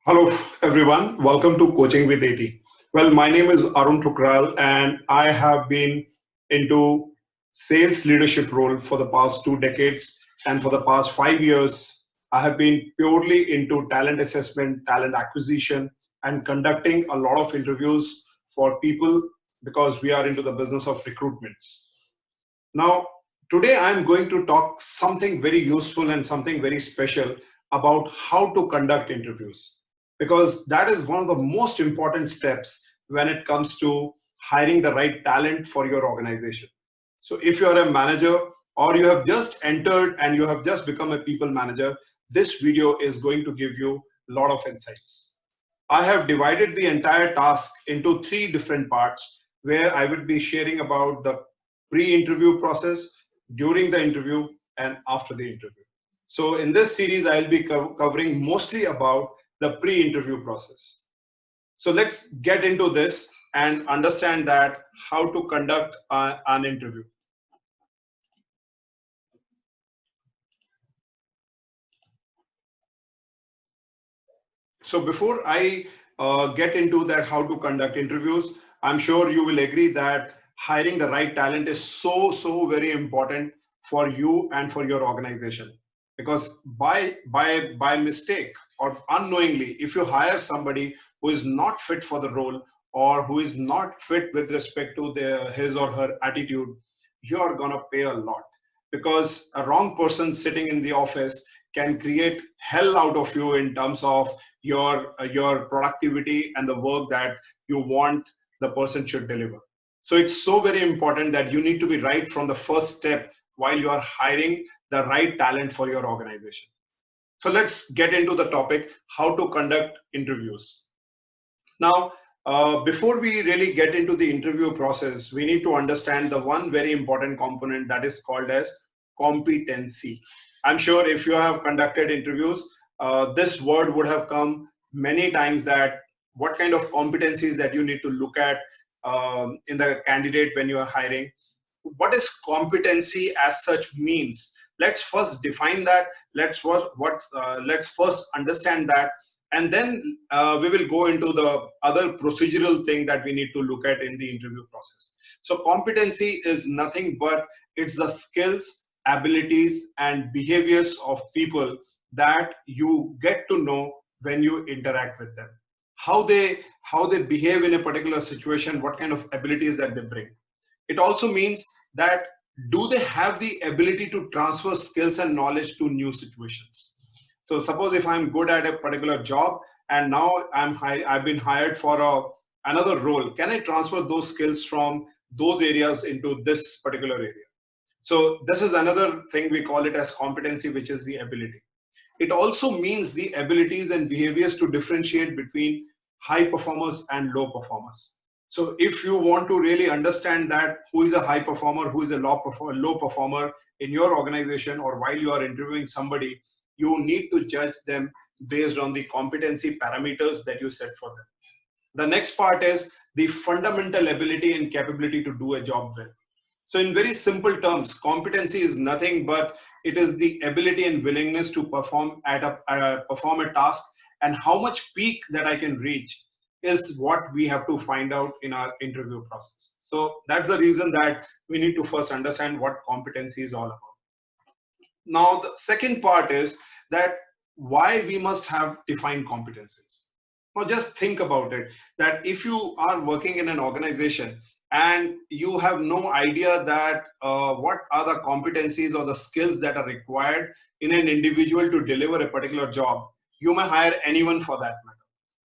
Hello, everyone. Welcome to Coaching with AT. Well, my name is Arun Thukral, and I have been into sales leadership role for the past 2 decades. And for the past 5 years, I have been purely into talent assessment, talent acquisition, and conducting a lot of interviews for people because we are into the business of recruitments. Now, today I'm going to talk something very useful and something very special about how to conduct interviews because that is one of the most important steps when it comes to hiring the right talent for your organization. So if you're a manager or you have just entered and you have just become a people manager, this video is going to give you a lot of insights. I have divided the entire task into three different parts where I will be sharing about the pre-interview process, during the interview, and after the interview. So in this series, I'll be covering mostly about the pre-interview process. So let's get into this and understand that how to conduct an interview. So before I get into that, how to conduct interviews, I'm sure you will agree that hiring the right talent is so very important for you and for your organization. Because by mistake or unknowingly, if you hire somebody who is not fit for the role or who is not fit with respect to his or her attitude, you are gonna pay a lot. Because a wrong person sitting in the office can create hell out of you in terms of your productivity and the work that you want the person should deliver. So it's so very important that you need to be right from the first step while you are hiring the right talent for your organization. So let's get into the topic, how to conduct interviews. Now, before we really get into the interview process, we need to understand the one very important component that is called as competency. I'm sure if you have conducted interviews, this word would have come many times, that what kind of competencies that you need to look at in the candidate when you are hiring. What is competency as such means? Let's first define that. Let's first understand that, and then we will go into the other procedural thing that we need to look at in the interview process. So competency is nothing but it's the skills, abilities, and behaviors of people that you get to know when you interact with them, how they behave in a particular situation, what kind of abilities that they bring. It also means that do they have the ability to transfer skills and knowledge to new situations. So suppose if I'm good at a particular job and now I've been hired for another role, can I transfer those skills from those areas into this particular area? So this is another thing, we call it as competency, which is the ability. It also means the abilities and behaviors to differentiate between high performers and low performers. So if you want to really understand that who is a high performer, who is a low performer in your organization, or while you are interviewing somebody, you need to judge them based on the competency parameters that you set for them. The next part is the fundamental ability and capability to do a job well. So in very simple terms, competency is nothing but it is the ability and willingness to perform perform a task, and how much peak that I can reach is what we have to find out in our interview process. So that's the reason that we need to first understand what competency is all about. Now, the second part is that why we must have defined competencies. Now, just think about it, that if you are working in an organization and you have no idea that what are the competencies or the skills that are required in an individual to deliver a particular job, you may hire anyone for that matter.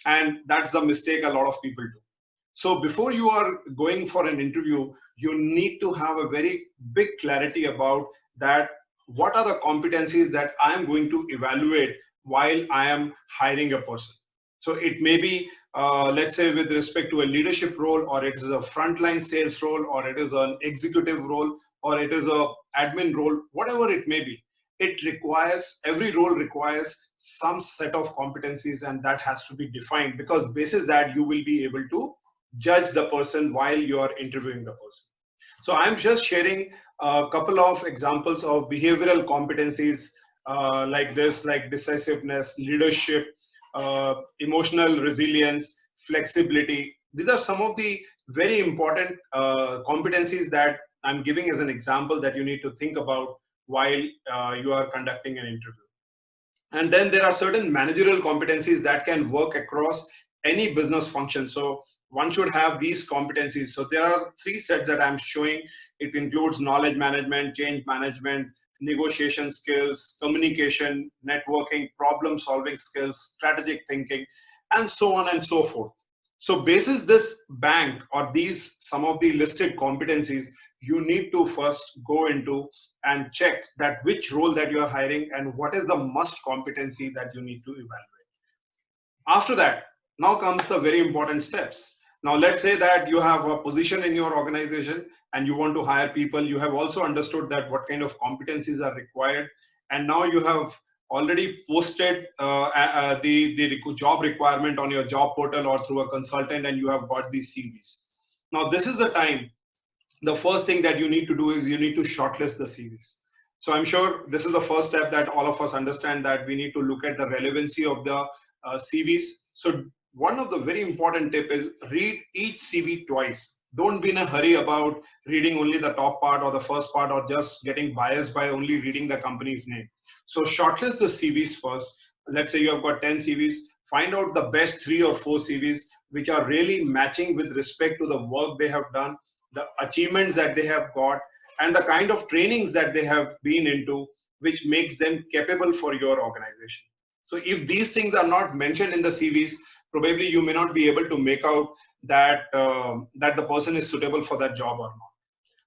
And that's the mistake a lot of people do. So before you are going for an interview, you need to have a very big clarity about that. What are the competencies that I am going to evaluate while I am hiring a person? So it may be, let's say, with respect to a leadership role, or it is a frontline sales role, or it is an executive role, or it is a admin role, whatever it may be. It requires, every role requires some set of competencies, and that has to be defined, because basis that you will be able to judge the person while you are interviewing the person. So I'm just sharing a couple of examples of behavioral competencies like this, like decisiveness, leadership, emotional resilience, flexibility. These are some of the very important competencies that I'm giving as an example that you need to think about while you are conducting an interview. And then there are certain managerial competencies that can work across any business function. So one should have these competencies. So there are three sets that I'm showing. It includes knowledge management, change management, negotiation skills, communication, networking, problem solving skills, strategic thinking, and so on and so forth. So basis this bank or these some of the listed competencies, you need to first go into and check that which role that you are hiring and what is the must competency that you need to evaluate. After that, now comes the very important steps. Now let's say that you have a position in your organization and you want to hire people. You have also understood that what kind of competencies are required, and now you have already posted the job requirement on your job portal or through a consultant, and you have got these CVs. Now this is the time. The first thing that you need to do is you need to shortlist the CVs. So I'm sure this is the first step that all of us understand, that we need to look at the relevancy of the CVs. So one of the very important tip is read each CV twice. Don't be in a hurry about reading only the top part or the first part, or just getting biased by only reading the company's name. So shortlist the CVs first. Let's say you have got 10 CVs. Find out the best 3 or 4 CVs which are really matching with respect to the work they have done, the achievements that they have got, and the kind of trainings that they have been into, which makes them capable for your organization. So if these things are not mentioned in the CVs, probably you may not be able to make out that that the person is suitable for that job or not.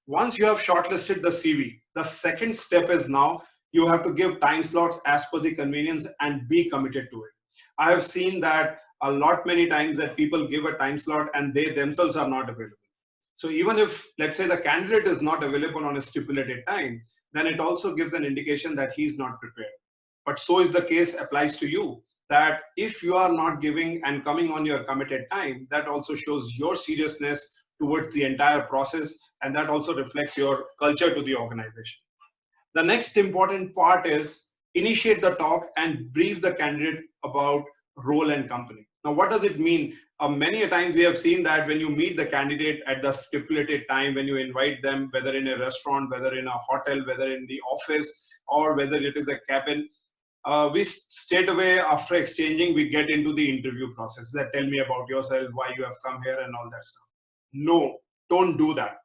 Once you have shortlisted the CV, the second step is now you have to give time slots as per the convenience and be committed to it. I have seen that a lot many times that people give a time slot and they themselves are not available. So even if, let's say, the candidate is not available on a stipulated time, then it also gives an indication that he's not prepared. But so is the case applies to you, that if you are not giving and coming on your committed time, that also shows your seriousness towards the entire process, and that also reflects your culture to the organization. The next important part is initiate the talk and brief the candidate about role and company. Now, what does it mean? Many a times we have seen that when you meet the candidate at the stipulated time, when you invite them, whether in a restaurant, whether in a hotel, whether in the office, or whether it is a cabin, we straight away after exchanging, we get into the interview process. That tell me about yourself, why you have come here, and all that stuff. No, don't do that.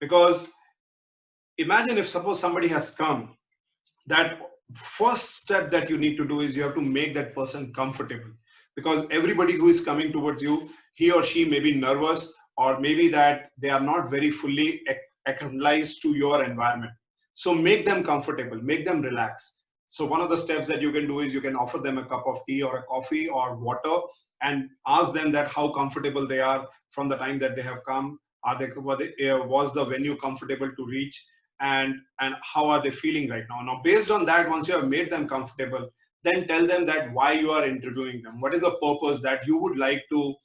Because imagine if suppose somebody has come, that first step that you need to do is you have to make that person comfortable, because everybody who is coming towards you, he or she may be nervous, or maybe that they are not very fully acclimatized to your environment. So make them comfortable, make them relax. So one of the steps that you can do is you can offer them a cup of tea or a coffee or water, and ask them that how comfortable they are from the time that they have come. Was the venue comfortable to reach, and how are they feeling right now? Now based on that, once you have made them comfortable, then tell them that why you are interviewing them, what is the purpose that you would like to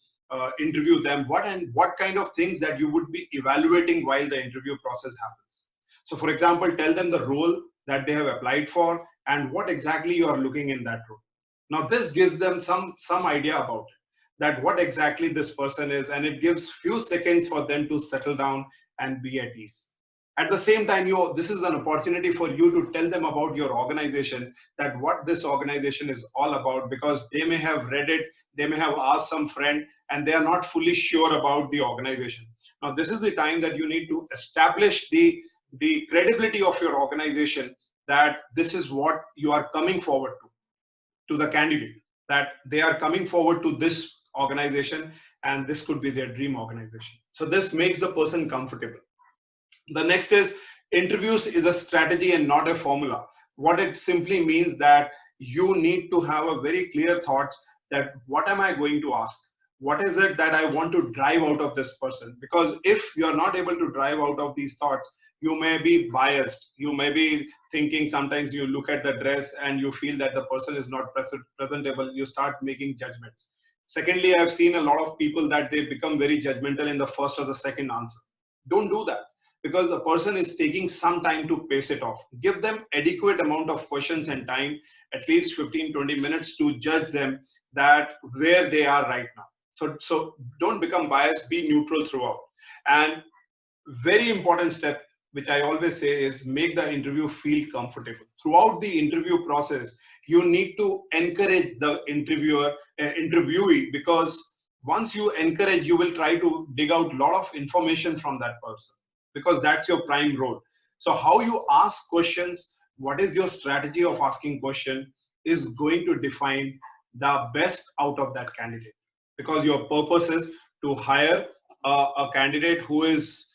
interview them, what kind of things that you would be evaluating while the interview process happens. So for example, tell them the role that they have applied for and what exactly you are looking in that role. Now this gives them some idea about it, that what exactly this person is, and it gives few seconds for them to settle down and be at ease. At the same time, this is an opportunity for you to tell them about your organization, that what this organization is all about, because they may have read it, they may have asked some friend, and they are not fully sure about the organization. Now this is the time that you need to establish the credibility of your organization, that this is what you are coming forward to the candidate, that they are coming forward to this organization and this could be their dream organization. So this makes the person comfortable. The next is interviews is a strategy and not a formula. What it simply means that you need to have a very clear thoughts that what am I going to ask? What is it that I want to drive out of this person? Because if you are not able to drive out of these thoughts, you may be biased. You may be thinking, sometimes you look at the dress and you feel that the person is not presentable. You start making judgments. Secondly, I've seen a lot of people that they become very judgmental in the first or the second answer. Don't do that. because a person is taking some time to pace it off. Give them adequate amount of questions and time, at least 15-20 minutes, to judge them that where they are right now. So don't become biased, be neutral throughout. And very important step which I always say is make the interview feel comfortable. Throughout the interview process, you need to encourage the interviewee, because once you encourage, you will try to dig out a lot of information from that person, because that's your prime role. So how you ask questions, what is your strategy of asking question, is going to define the best out of that candidate, because your purpose is to hire a candidate who is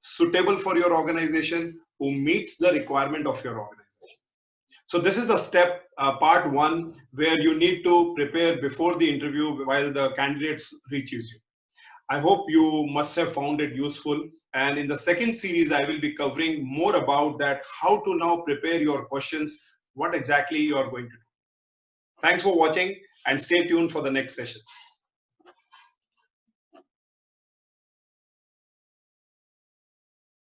suitable for your organization, who meets the requirement of your organization. So this is the step, part one, where you need to prepare before the interview while the candidates reaches you. I hope you must have found it useful. And in the second series, I will be covering more about that, how to now prepare your questions, what exactly you are going to do. Thanks for watching and stay tuned for the next session.